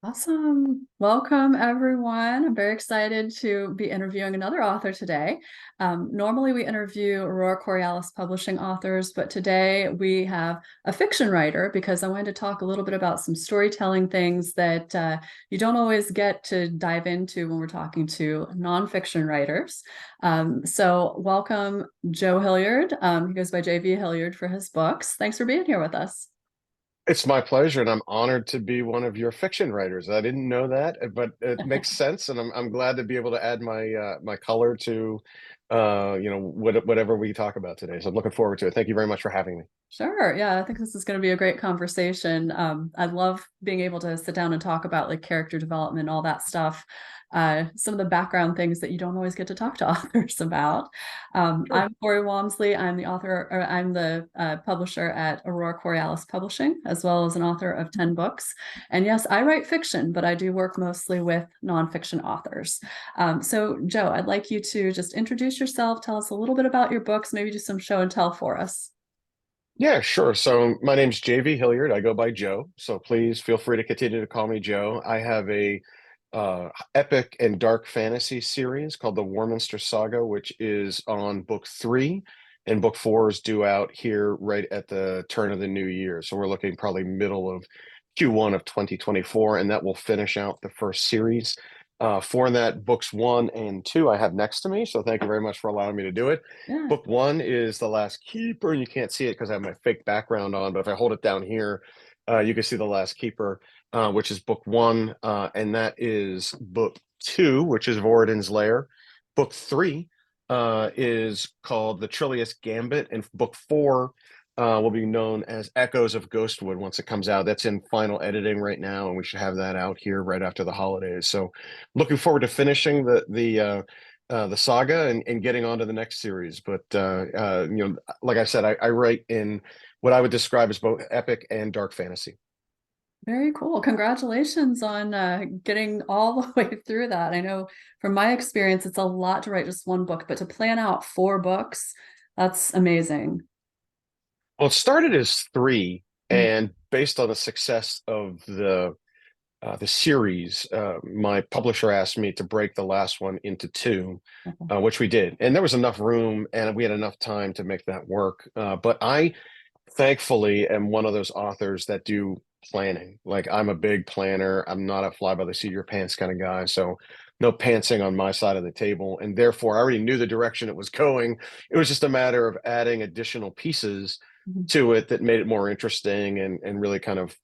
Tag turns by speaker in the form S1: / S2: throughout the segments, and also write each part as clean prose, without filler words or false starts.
S1: Awesome. Welcome, everyone. I'm very excited to be interviewing another author today. Normally, we interview Aurora Borealis publishing authors, but today we have a fiction writer because I wanted to talk a little bit about some storytelling things that you don't always get to dive into when we're talking to nonfiction writers. So, welcome, Joe Hilliard. He goes by JV Hilliard for his books. Thanks for being here with us.
S2: It's my pleasure, and I'm honored to be one of your fiction writers. I didn't know that, but it makes sense, and I'm glad to be able to add my color to whatever we talk about today. So I'm looking forward to it. Thank you very much for having me.
S1: Sure. Yeah, I think this is going to be a great conversation. I love being able to sit down and talk about like character development, all that stuff. Some of the background things that you don't always get to talk to authors about.
S2: Sure.
S1: I'm Corey Walmsley. I'm the author, or I'm the publisher at Aurora Borealis Publishing, as well as an author of 10 books. And yes, I write fiction, but I do work mostly with nonfiction authors. So, Joe, I'd like you to just introduce yourself, tell us a little bit about your books, maybe do some show and tell for us.
S2: Yeah, sure. So my name's JV Hilliard. I go by Joe. So please feel free to continue to call me Joe. I have a epic and dark fantasy series called the Warminster Saga, which is on book three, and book four is due out here right at the turn of the new year. So we're looking probably middle of Q1 of 2024, and that will finish out the first series. For that, books one and two I have next to me. So thank you very much for allowing me to do it.
S1: Yeah.
S2: Book one is The Last Keeper, and you can't see it because I have my fake background on, but if I hold it down here, you can see The Last Keeper, which is book one, and that is book two, which is Voradin's Lair. Book three is called The Trillius Gambit, and book four will be known as Echoes of Ghostwood once it comes out. That's in final editing right now, and we should have that out here right after the holidays. So, looking forward to finishing the saga and getting on to the next series. But like I said, I write in what I would describe as both epic and dark fantasy.
S1: Very cool. Congratulations on getting all the way through that. I know from my experience, it's a lot to write just one book, but to plan out four books, that's amazing.
S2: Well, it started as three,
S1: Mhm.
S2: and based on the success of the series, my publisher asked me to break the last one into two,
S1: Okay.
S2: which we did, and there was enough room, and we had enough time to make that work. But I thankfully am one of those authors that do planning. Like I'm a big planner. I'm not a fly by the seat of your pants kind of guy. So no pantsing on my side of the table. And therefore I already knew the direction it was going. It was just a matter of adding additional pieces
S1: Mhm.
S2: to it that made it more interesting and really kind of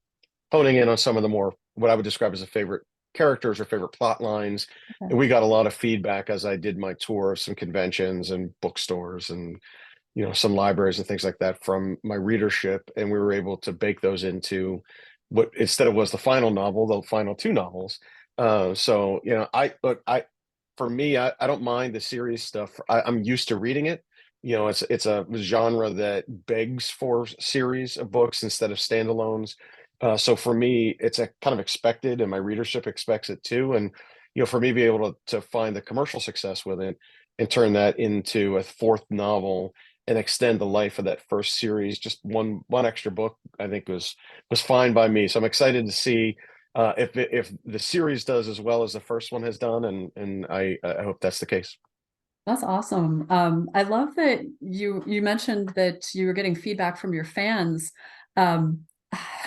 S2: honing in on some of the more what I would describe as the favorite characters or favorite plot lines.
S1: Okay.
S2: And we got a lot of feedback as I did my tour of some conventions and bookstores and some libraries and things like that from my readership, and we were able to bake those into what instead of was the final novel, the final two novels. So I look, I for me, I don't mind the serious stuff. I'm used to reading it. It's a genre that begs for series of books instead of standalones. So for me, it's a kind of expected, and my readership expects it too. And for me, to be able to find the commercial success with it and turn that into a fourth novel and extend the life of that first series, just one extra book, I think was fine by me. So I'm excited to see if the series does as well as the first one has done, and I hope that's the case.
S1: That's awesome. I love that you mentioned that you were getting feedback from your fans. Um,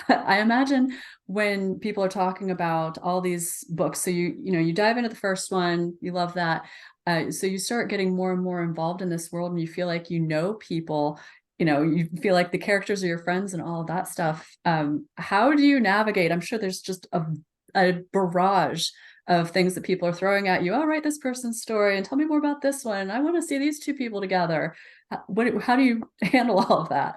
S1: I imagine when people are talking about all these books, so you dive into the first one, you love that. So you start getting more and more involved in this world, and you feel like you know people. You feel like the characters are your friends and all of that stuff. How do you navigate? I'm sure there's just a barrage of things that people are throwing at you. I'll write this person's story and tell me more about this one. I want to see these two people together. How do you handle all of that?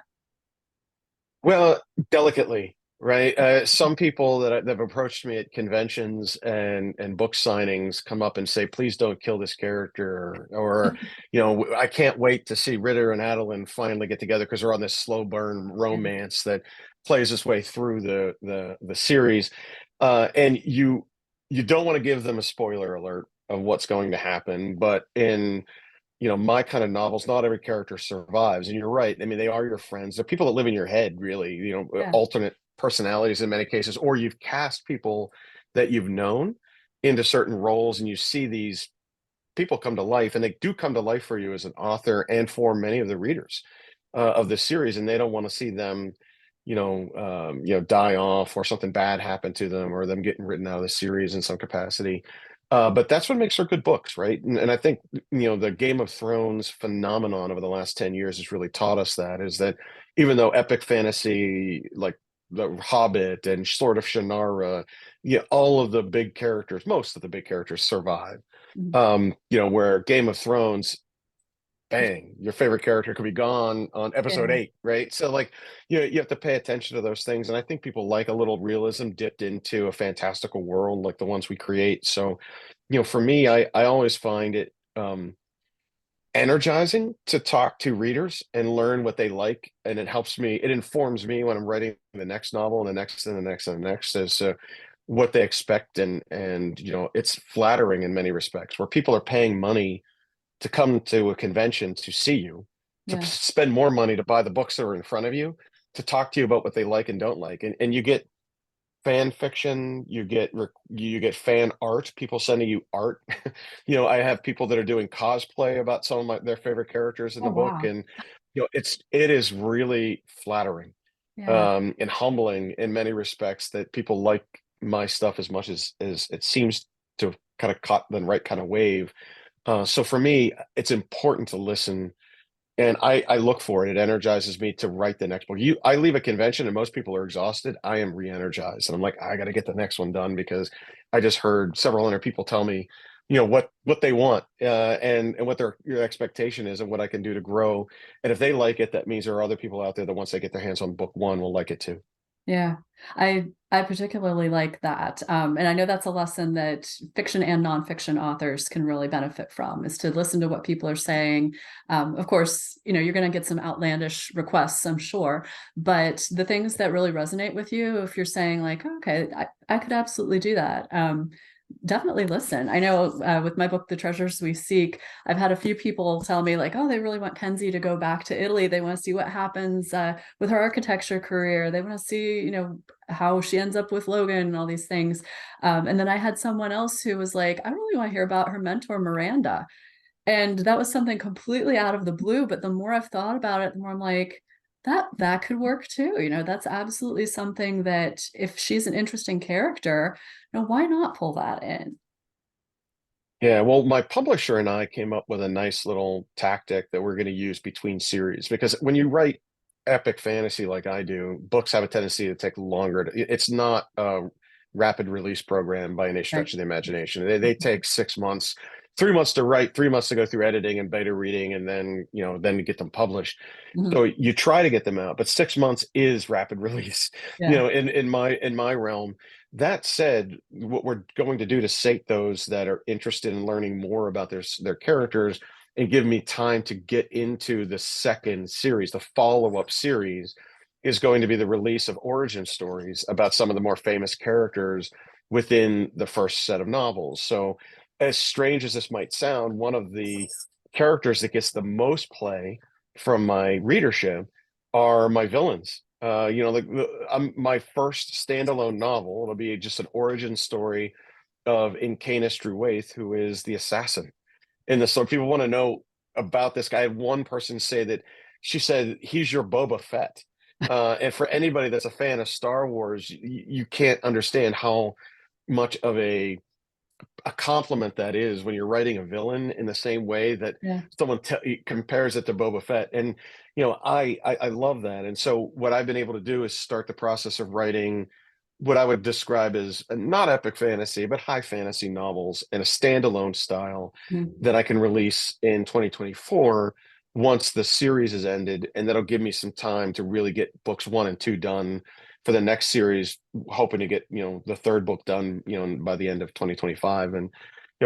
S2: Well, delicately, right? Some people that have approached me at conventions and book signings come up and say, "Please don't kill this character," or "I can't wait to see Ritter and Adeline finally get together because they're on this slow burn
S1: Yeah.
S2: romance that plays its way through the series." And you don't want to give them a spoiler alert of what's going to happen, but in my kind of novels, not every character survives. And you're right. I mean, they are your friends. They're people that live in your head, really,
S1: Yeah.
S2: alternate personalities in many cases, or you've cast people that you've known into certain roles, and you see these people come to life, and they do come to life for you as an author and for many of the readers of the series, and they don't want to see them, die off or something bad happen to them or them getting written out of the series in some capacity. But that's what makes her good books, right? And I think, the Game of Thrones phenomenon over the last 10 years has really taught us that, is that even though epic fantasy like The Hobbit and Sword of Shannara, all of the big characters, most of the big characters survive.
S1: Mhm.
S2: Where Game of Thrones, bang, your favorite character could be gone on episode
S1: Yeah.
S2: 8, right? So like, you have to pay attention to those things. And I think people like a little realism dipped into a fantastical world like the ones we create. So, for me, I always find it energizing to talk to readers and learn what they like. And it informs me when I'm writing the next novel and the next and the next and the next as what they expect. And it's flattering in many respects, where people are paying money to come to a convention to see you, to
S1: Yeah.
S2: spend more money to buy the books that are in front of you, to talk to you about what they like and don't like. And you get fan fiction, you get fan art, people sending you art. I have people that are doing cosplay about some of their favorite characters in
S1: Oh,
S2: the book,
S1: wow.
S2: and it is really flattering
S1: Yeah.
S2: and humbling in many respects that people like my stuff as much as it seems to have kind of caught the right kind of wave. So for me, it's important to listen, and I look for it. It energizes me to write the next book. I leave a convention and most people are exhausted. I am re-energized, and I'm like, I got to get the next one done because I just heard several other people tell me, what they want, and what their expectation is, and what I can do to grow. And if they like it, that means there are other people out there that once they get their hands on book one will like it too.
S1: Yeah, I particularly like that. And I know that's a lesson that fiction and nonfiction authors can really benefit from, is to listen to what people are saying. Of course, you're going to get some outlandish requests, I'm sure, but the things that really resonate with you, if you're saying like, okay, I could absolutely do that. Definitely listen. I know with my book, The Treasures We Seek, I've had a few people tell me like, oh, they really want Kenzie to go back to Italy. They want to see what happens with her architecture career. They want to see, how she ends up with Logan and all these things. And then I had someone else who was like, I really want to hear about her mentor, Miranda. And that was something completely out of the blue. But the more I've thought about it, the more I'm like, that could work too. That's absolutely something that if she's an interesting character, why not pull that in?
S2: Yeah, well, my publisher and I came up with a nice little tactic that we're going to use between series, because when you write epic fantasy like I do, books have a tendency to take longer. It's not a rapid release program by any
S1: Right.
S2: stretch of the imagination. They take 6 months, 3 months to write, 3 months to go through editing and beta reading, and then to get them published. So
S1: Mhm.
S2: you try to get them out, but 6 months is rapid release,
S1: Yeah.
S2: in my realm. That said, what we're going to do to sate those that are interested in learning more about their characters and give me time to get into the second series, the follow-up series, is going to be the release of origin stories about some of the more famous characters within the first set of novels. So, as strange as this might sound, one of the characters that gets the most play from my readership are my villains. My first standalone novel. It'll be just an origin story of Incanus Druwaith, who is the assassin. And so people want to know about this guy. I had one person say that she said he's your Boba Fett. And for anybody that's a fan of Star Wars, you can't understand how much of a compliment that is when you're writing a villain in the same way that
S1: Yeah.
S2: someone compares it to Boba Fett. And I love that. And so what I've been able to do is start the process of writing what I would describe as not epic fantasy, but high fantasy novels in a standalone style
S1: Mhm.
S2: that I can release in 2024 once the series is ended, and that'll give me some time to really get books one and two done for the next series, hoping to get the third book done by the end of 2025, and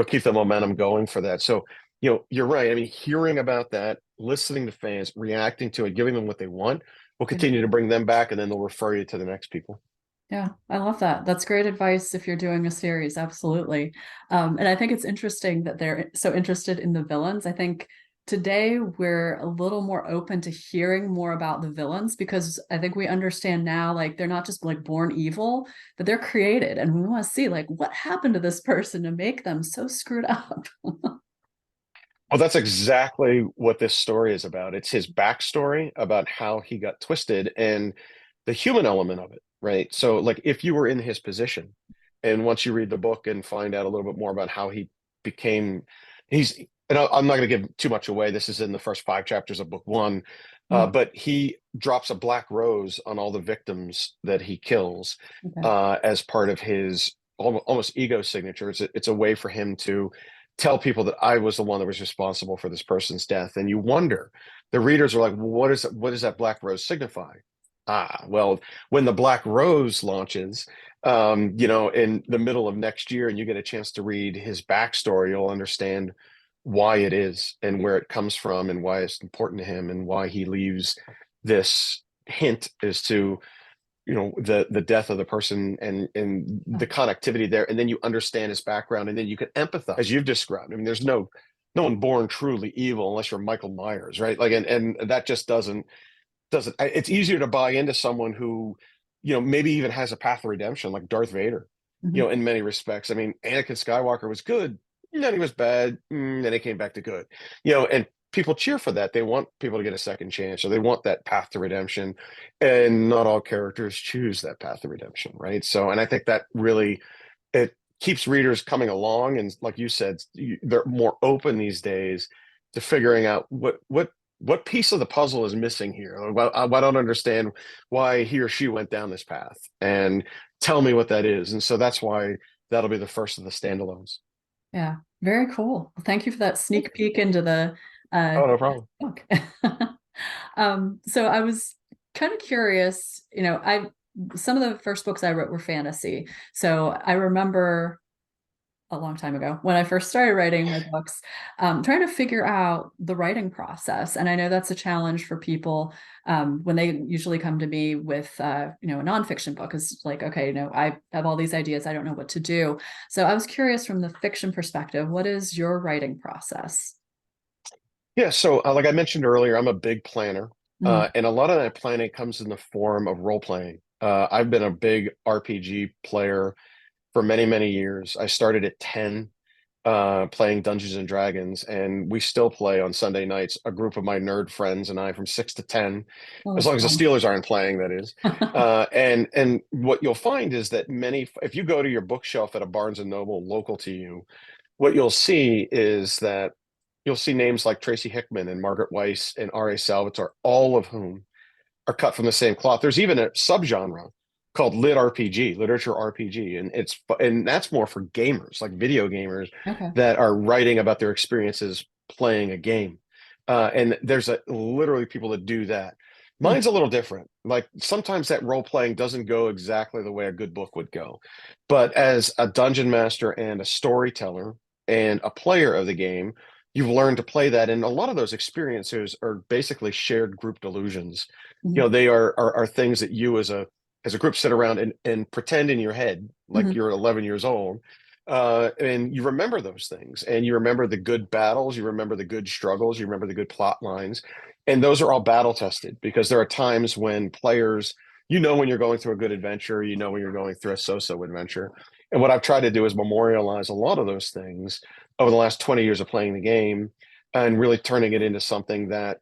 S2: keep the momentum going for that. So you're right. I mean, hearing about that, listening to fans, reacting to it, giving them what they want, will
S1: Yeah.
S2: continue to bring them back, and then they'll refer you to the next people.
S1: Yeah, I love that. That's great advice if you're doing a series. Absolutely. And I think it's interesting that they're so interested in the villains. I think today we're a little more open to hearing more about the villains, because I think we understand now, like, they're not just like born evil, but they're created, and we want to see like what happened to this person to make them so screwed up.
S2: Well, that's exactly what this story is about. It's his backstory about how he got twisted and the human element of it, right? So, like, if you were in his position, and once you read the book and find out a little bit more about how he became, he's, and I'm not going to give too much away. This is in the first 5 chapters of book one,
S1: Mm,
S2: but he drops a black rose on all the victims that he kills
S1: okay.
S2: as part of his almost ego signature. It's a way for him to tell people that I was the one that was responsible for this person's death. And you wonder, the readers are like, well, what does that black rose signify? Ah, well, when the Black Rose launches, in the middle of next year, and you get a chance to read his backstory, you'll understand why it is and where it comes from and why it's important to him and why he leaves this hint as to the death of the person and the connectivity there, and then you understand his background, and then you can empathize as you've described. I mean, there's no one born truly evil unless you're Michael Myers, right? Like, and that just doesn't it's easier to buy into someone who maybe even has a path of redemption, like Darth Vader,
S1: Mhm.
S2: in many respects. I mean, Anakin Skywalker was good, then he was bad, then he came back to good, and people cheer for that. They want people to get a second chance, or they want that path to redemption, and not all characters choose that path to redemption, right? So, and I think that really, it keeps readers coming along, and like you said, they're more open these days to figuring out what piece of the puzzle is missing here. Well, I don't understand why he or she went down this path, and tell me what that is. And so that's why that'll be the first of the standalones.
S1: Yeah, very cool. Well, thank you for that sneak peek into the uh,
S2: Oh, no problem.
S1: book. So I was kind of curious, I some of the first books I wrote were fantasy. So I remember a long time ago when I first started writing my books, trying to figure out the writing process. And I know that's a challenge for people when they usually come to me with, a nonfiction book. Is like, okay, I have all these ideas. I don't know what to do. So I was curious from the fiction perspective, what is your writing process?
S2: Yeah, so like I mentioned earlier, I'm a big planner,
S1: Mm,
S2: and a lot of that planning comes in the form of role playing. I've been a big RPG player for many, many years. I started at 10, playing Dungeons and Dragons, and we still play on Sunday nights, a group of my nerd friends and I from 6 to 10,
S1: well,
S2: as
S1: that's
S2: long as the
S1: fun.
S2: Steelers aren't playing, that is. And what you'll find is that if you go to your bookshelf at a Barnes and Noble local to you, what you'll see is that you'll see names like Tracy Hickman and Margaret Weiss and R.A. Salvatore, all of whom are cut from the same cloth. There's even a subgenre called lit RPG, literature RPG, and that's more for gamers, like video gamers
S1: Okay.
S2: that are writing about their experiences playing a game. And there's literally people that do that.
S1: Hmm.
S2: Mine's a little different. Like, sometimes that role playing doesn't go exactly the way a good book would go. But as a dungeon master and a storyteller and a player of the game, you've learned to play that. And a lot of those experiences are basically shared group delusions.
S1: Mhm.
S2: They are things that you as a group sit around and pretend in your head like
S1: Mhm.
S2: you're 11 years old, and you remember those things, and you remember the good battles, you remember the good struggles, you remember the good plot lines, and those are all battle tested, because there are times when players, when you're going through a good adventure, when you're going through a so-so adventure. And what I've tried to do is memorialize a lot of those things over the last 20 years of playing the game, and really turning it into something that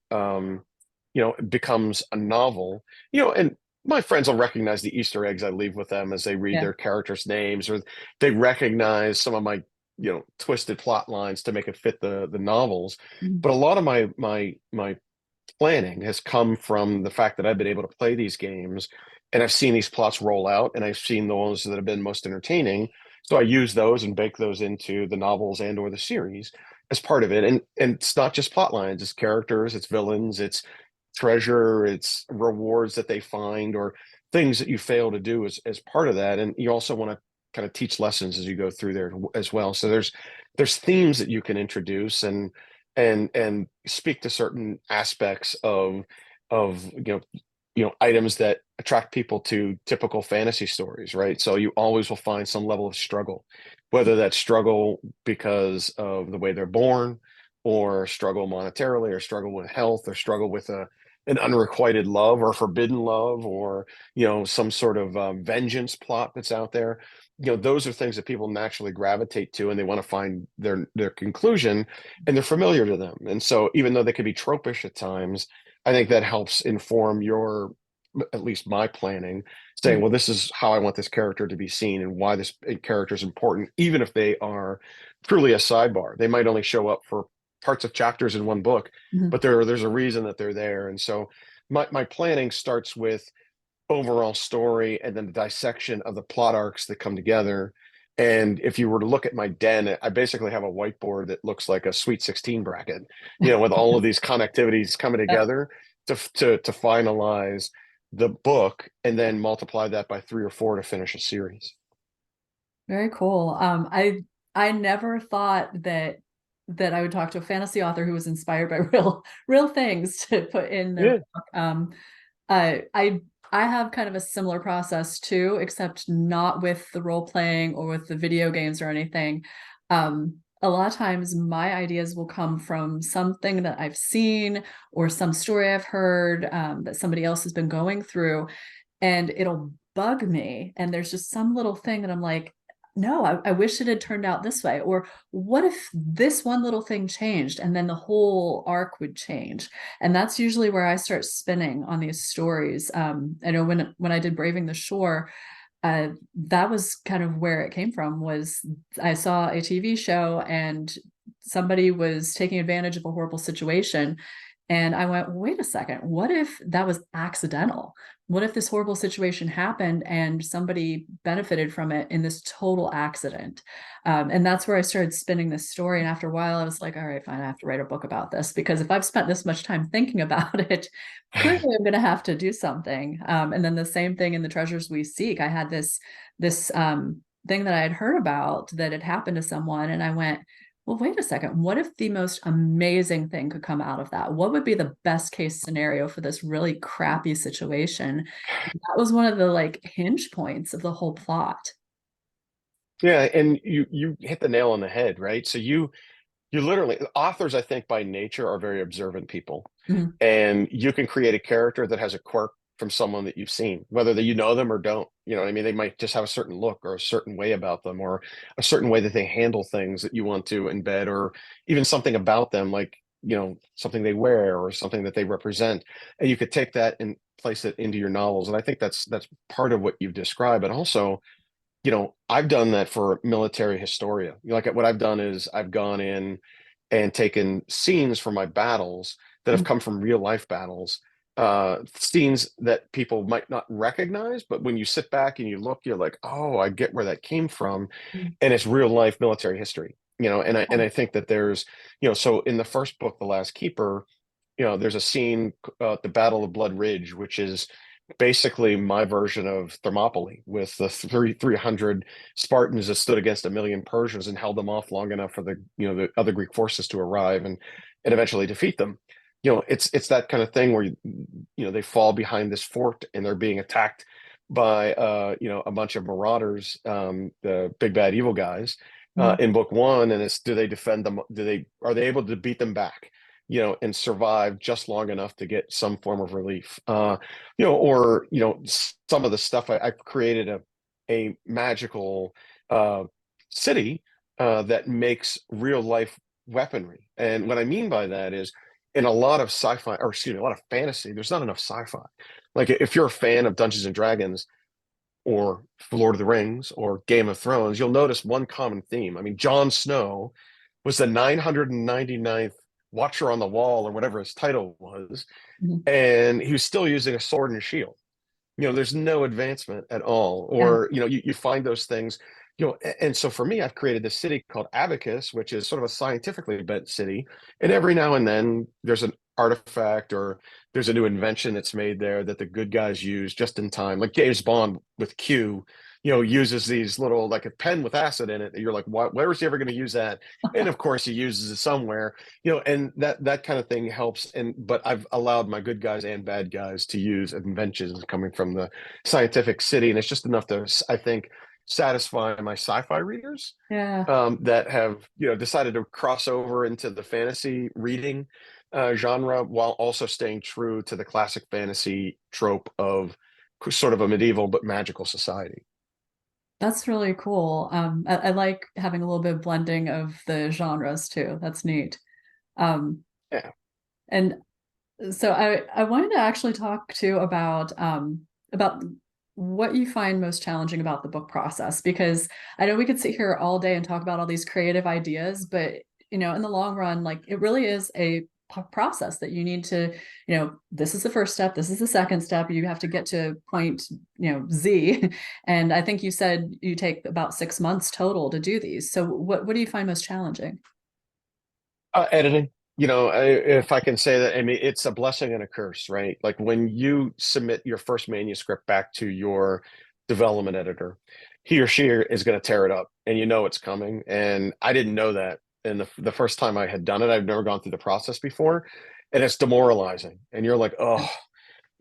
S2: becomes a novel. And my friends will recognize the Easter eggs I leave with them as they read
S1: Yeah.
S2: their characters' names, or they recognize some of my, twisted plot lines to make it fit the novels.
S1: Mhm.
S2: But a lot of my planning has come from the fact that I've been able to play these games, and I've seen these plots roll out, and I've seen the ones that have been most entertaining. So I use those and bake those into the novels and or the series as part of it. And it's not just plot lines, it's characters, it's villains, it's treasure, it's rewards that they find, or things that you fail to do as part of that. And you also want to kind of teach lessons as you go through there as well. So there's themes that you can introduce, and speak to certain aspects of items that attract people to typical fantasy stories, right? So you always will find some level of struggle, whether that's struggle because of the way they're born, or struggle monetarily, or struggle with health, or struggle with an unrequited love or forbidden love, or some sort of vengeance plot that's out there. Those are things that people naturally gravitate to, and they want to find their conclusion, and they're familiar to them. And so even though they can be tropish at times, I think that helps inform your, at least my planning, saying,
S1: Mm.
S2: well, this is how I want this character to be seen and why this character is important, even if they are truly a sidebar. They might only show up for parts of chapters in one book,
S1: Mhm.
S2: but there's a reason that they're there. And so my planning starts with overall story, and then the dissection of the plot arcs that come together. And if you were to look at my den, I basically have a whiteboard that looks like a Sweet 16 bracket, with all of these connectivities coming
S1: Yeah,
S2: together to finalize the book, and then multiply that by 3 or 4 to finish a series.
S1: very cool. I never thought that I would talk to a fantasy author who was inspired by real things to put in their
S2: Yeah.
S1: book. I I I have kind of a similar process too, except not with the role playing or with the video games or anything. A lot of times my ideas will come from something that I've seen or some story I've heard, that somebody else has been going through, and it'll bug me. And there's just some little thing that I'm like, no, I wish it had turned out this way. Or what if this one little thing changed and then the whole arc would change? And that's usually where I start spinning on these stories. I know when I did Braving the Shore, that was kind of where it came from. Was I saw a TV show and somebody was taking advantage of a horrible situation, and I went, wait a second, what if that was accidental? What if this horrible situation happened and somebody benefited from it in this total accident? And that's where I started spinning this story. And after a while, I was like, all right, fine, I have to write a book about this, because if I've spent this much time thinking about it, clearly I'm going to have to do something. And then the same thing in The Treasures We Seek. I had this thing that I had heard about that had happened to someone, and I went, well, wait a second. What if the most amazing thing could come out of that? What would be the best case scenario for this really crappy situation? That was one of the like hinge points of the whole plot.
S2: Yeah, and you hit the nail on the head, right? So you literally, authors, I think, by nature are very observant people.
S1: Mhm.
S2: And you can create a character that has a quirk from someone that you've seen, whether that you know them or don't. You know what I mean? They might just have a certain look or a certain way about them, or a certain way that they handle things that you want to embed, or even something about them, like, something they wear or something that they represent. And you could take that and place it into your novels. And I think that's part of what you've described. But also, I've done that for military historia. Like, what I've done is I've gone in and taken scenes from my battles that have come from real life battles, scenes that people might not recognize, but when you sit back and you look, you're like, oh, I get where that came from,
S1: Mhm.
S2: and it's real life military history. And I think that there's, so in the first book, The Last Keeper, there's a scene, the Battle of Blood Ridge, which is basically my version of Thermopylae, with the 300 Spartans that stood against 1 million Persians and held them off long enough for the other Greek forces to arrive and eventually defeat them. It's that kind of thing where they fall behind this fort and they're being attacked by a bunch of marauders, the big bad evil guys,
S1: Mhm.
S2: in book one. And it's, do they defend them? Are they able to beat them back? And survive just long enough to get some form of relief. Or some of the stuff I've created a magical city that makes real life weaponry. And what I mean by that is, in a lot of sci-fi, or excuse me, a lot of fantasy, there's not enough sci-fi. Like, if you're a fan of Dungeons and Dragons, or Lord of the Rings, or Game of Thrones, you'll notice one common theme. I mean, Jon Snow was the 999th Watcher on the Wall, or whatever his title was,
S1: Mhm.
S2: and he was still using a sword and a shield. There's no advancement at all.
S1: Yeah.
S2: Or, you find those things, and so for me, I've created this city called Abacus, which is sort of a scientifically bent city. And every now and then there's an artifact, or there's a new invention that's made there that the good guys use just in time. Like James Bond with Q, uses these little, like a pen with acid in it, that you're like, where is he ever going to use that? And of course he uses it somewhere, and that kind of thing helps. But I've allowed my good guys and bad guys to use inventions coming from the scientific city, and it's just enough to, I think, satisfy my sci-fi readers
S1: Yeah.
S2: that have, decided to cross over into the fantasy reading genre while also staying true to the classic fantasy trope of sort of a medieval but magical society.
S1: That's really cool. I like having a little bit of blending of the genres too. That's neat. Um,
S2: Yeah.
S1: and so I wanted to actually talk too about what you find most challenging about the book process, because I know we could sit here all day and talk about all these creative ideas, but in the long run, like it really is a process that you need to, this is the first step, this is the second step, you have to get to point, Z. And I think you said you take about 6 months total to do these. So what do you find most challenging?
S2: Editing. If I can say that, I mean, it's a blessing and a curse, right? Like when you submit your first manuscript back to your development editor, he or she is going to tear it up, and it's coming. And I didn't know that. And the first time I had done it, I've never gone through the process before, and it's demoralizing. And you're like, oh,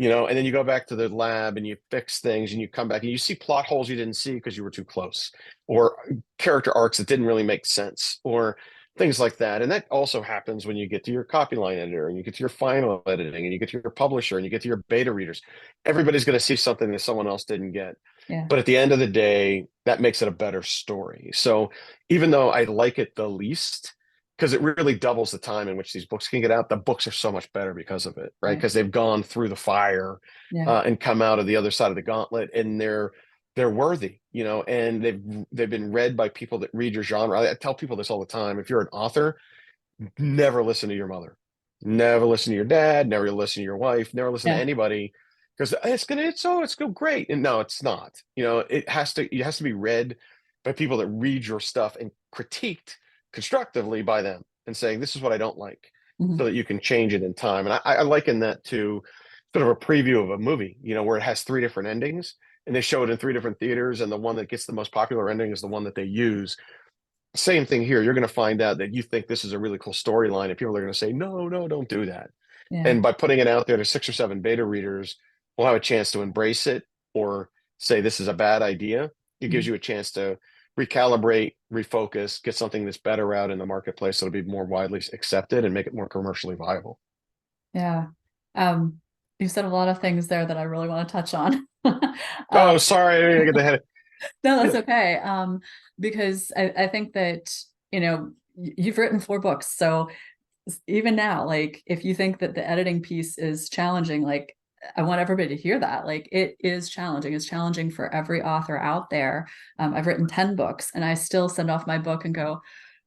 S2: and then you go back to the lab and you fix things and you come back and you see plot holes you didn't see because you were too close, or character arcs that didn't really make sense, or things like that. And that also happens when you get to your copy line editor and you get to your final editing and you get to your publisher and you get to your beta readers. Everybody's going to see something that someone else didn't get.
S1: Yeah.
S2: But at the end of the day, that makes it a better story. So even though I like it the least, because it really doubles the time in which these books can get out, the books are so much better because of it, right?
S1: Right.
S2: Because they've gone through the fire
S1: Yeah.
S2: and come out of the other side of the gauntlet, and they're worthy, and they've been read by people that read your genre. I tell people this all the time: if you're an author, never listen to your mother, never listen to your dad, never listen to your wife, never listen to
S1: Yeah.
S2: anybody, because it's go great. And no, it's not. It has to be read by people that read your stuff and critiqued constructively by them and saying, this is what I don't like, so
S1: Mhm.
S2: that you can change it in time. And I liken that to sort of a preview of a movie, where it has three different endings and they show it in three different theaters, and the one that gets the most popular ending is the one that they use. Same thing here. You're going to find out that you think this is a really cool storyline, and people are going to say, no, no, don't do that.
S1: Yeah.
S2: And by putting it out there to 6 or 7 beta readers, will have a chance to embrace it or say this is a bad idea. It gives
S1: Mhm.
S2: you a chance to recalibrate, refocus, get something that's better out in the marketplace that'll be more widely accepted and make it more commercially viable.
S1: Yeah. Um, you said a lot of things there that I really want to touch on.
S2: Oh,
S1: Um,
S2: sorry, I get the head.
S1: no, that's okay. Because I think that, you've written 4 books. So even now, like if you think that the editing piece is challenging, like I want everybody to hear that. Like it is challenging. It's challenging for every author out there. I've written 10 books and I still send off my book and go,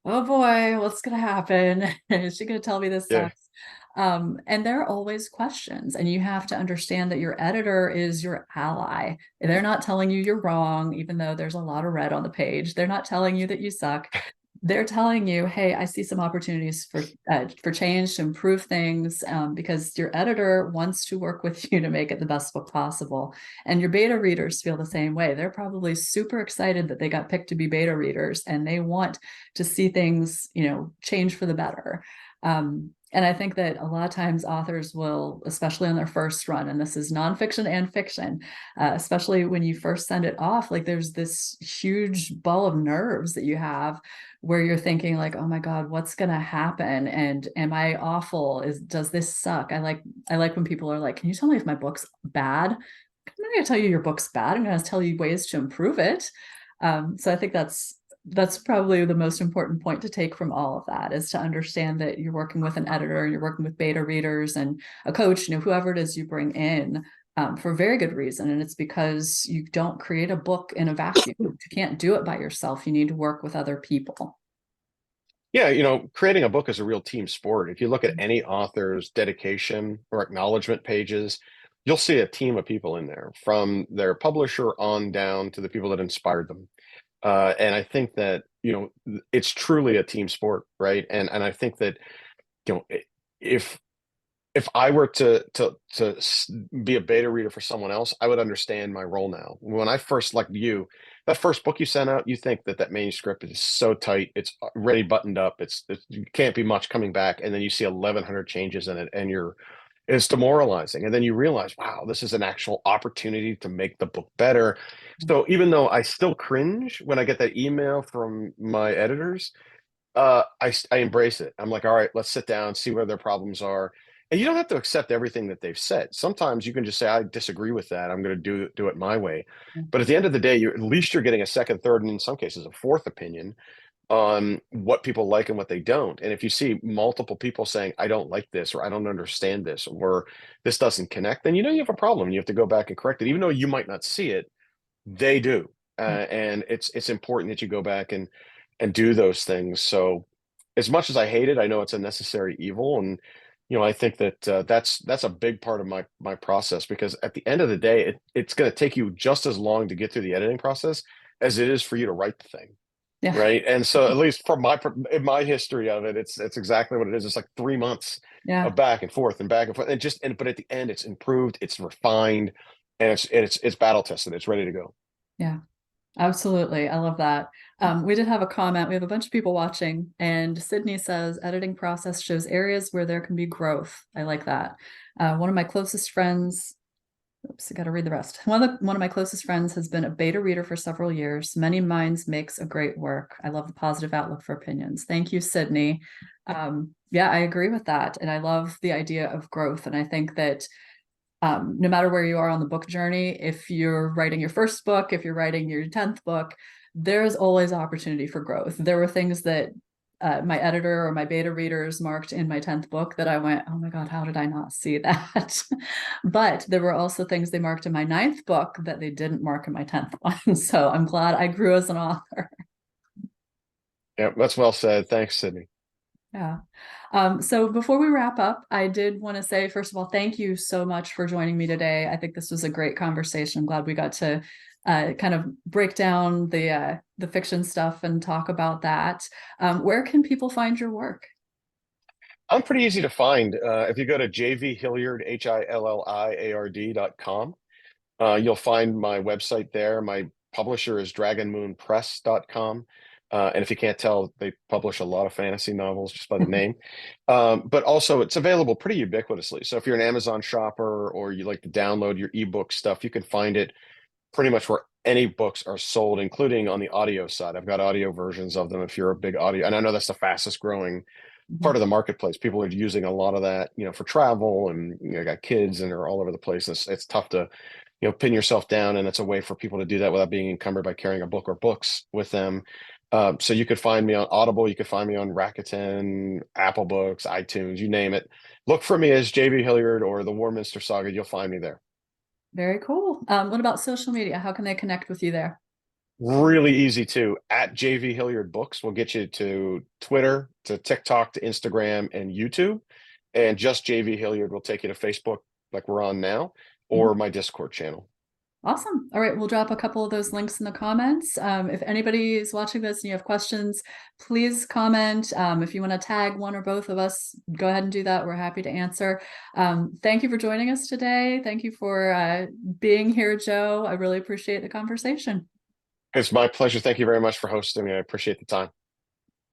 S1: oh boy, what's gonna happen? Is she gonna tell me this
S2: Yeah,
S1: sucks? And there are always questions, and you have to understand that your editor is your ally. They're not telling you you're wrong, even though there's a lot of red on the page. They're not telling you that you suck. They're telling you, hey, I see some opportunities for change to improve things, because your editor wants to work with you to make it the best book possible. And your beta readers feel the same way. They're probably super excited that they got picked to be beta readers, and they want to see things, change for the better. And I think that a lot of times authors will, especially on their first run, and this is nonfiction and fiction, especially when you first send it off, like there's this huge ball of nerves that you have where you're thinking like, oh my God, what's gonna happen? And am I awful? Does this suck? I like when people are like, can you tell me if my book's bad? I'm not gonna tell you your book's bad. I'm gonna tell you ways to improve it. So I think that's probably the most important point to take from all of that, is to understand that you're working with an editor, you're working with beta readers and a coach, whoever it is you bring in, for a very good reason. And it's because you don't create a book in a vacuum. You can't do it by yourself. You need to work with other people.
S2: yeah, creating a book is a real team sport. If you look at any author's dedication or acknowledgement pages, you'll see a team of people in there, from their publisher on down to the people that inspired them. And I think that, it's truly a team sport, right? And I think that, you know, if if I were to be a beta reader for someone else, I would understand my role now. When I first, like you, that first book you sent out, you think that manuscript is so tight, it's ready, buttoned up, it can't be much coming back, and then you see 1,100 changes in it, and It's demoralizing. And then you realize, wow, this is an actual opportunity to make the book better. So even though I still cringe when I get that email from my editors, I embrace it. I'm like, all right, let's sit down, see where their problems are. And you don't have to accept everything that they've said. Sometimes you can just say, I disagree with that. I'm going to do it my way. But at the end of the day, at least you're getting a second, third, and in some cases a fourth opinion on what people like and what they don't. And if you see multiple people saying, I don't like this, or I don't understand this, or this doesn't connect, then you know you have a problem. You have to go back and correct it, even though you might not see it. They do, and it's important that you go back and do those things. So, as much as I hate it, I know it's a necessary evil, and I think that that's a big part of my process, because at the end of the day, it's going to take you just as long to get through the editing process as it is for you to write the thing,
S1: Yeah.
S2: right? And so, at least from my history of it, it's exactly what it is. It's like 3 months
S1: Yeah.
S2: of back and forth and back and forth, but at the end, it's improved, it's refined, and it's battle tested. It's ready to go.
S1: Yeah. Absolutely. I love that. We did have a comment. We have a bunch of people watching, and Sydney says editing process shows areas where there can be growth. I like that. One of my closest friends, oops, I got to read the rest. One of my closest friends has been a beta reader for several years. Many minds makes a great work. I love the positive outlook for opinions. Thank you, Sydney. Yeah, I agree with that. And I love the idea of growth. And I think that no matter where you are on the book journey, if you're writing your first book, if you're writing your 10th book, there's always opportunity for growth. There were things that my editor or my beta readers marked in my 10th book that I went, oh my God, how did I not see that? But there were also things they marked in my 9th book that they didn't mark in my 10th one. So I'm glad I grew as an author.
S2: Yeah, that's well said. Thanks, Sydney.
S1: Yeah. So before we wrap up, I did want to say, first of all, thank you so much for joining me today. I think this was a great conversation. I'm glad we got to kind of break down the fiction stuff and talk about that. Where can people find your work?
S2: I'm pretty easy to find. If you go to jvhilliard, HILLIARD.com, you'll find my website there. My publisher is dragonmoonpress.com. And if you can't tell, they publish a lot of fantasy novels just by the name. But also, it's available pretty ubiquitously. So if you're an Amazon shopper or you like to download your ebook stuff, you can find it pretty much where any books are sold, including on the audio side. I've got audio versions of them if you're a big audio, and I know that's the fastest growing part of the marketplace. People are using a lot of that, for travel, and got kids and are all over the place. It's tough to, pin yourself down, and it's a way for people to do that without being encumbered by carrying a book or books with them. So you could find me on Audible, you could find me on Rakuten, Apple Books, iTunes, you name it. Look for me as JV Hilliard or the Warminster Saga. You'll find me there.
S1: Very cool. What about social media? How can they connect with you there?
S2: Really easy too. At JV Hilliard Books will get you to Twitter, to TikTok, to Instagram, and YouTube. And just JV Hilliard will take you to Facebook, like we're on now, or my Discord channel.
S1: Awesome. All right, we'll drop a couple of those links in the comments. If anybody is watching this and you have questions, please comment. If you want to tag one or both of us, go ahead and do that. We're happy to answer. Thank you for joining us today. Thank you for being here, Joe. I really appreciate the conversation.
S2: It's my pleasure. Thank you very much for hosting me. I appreciate the time.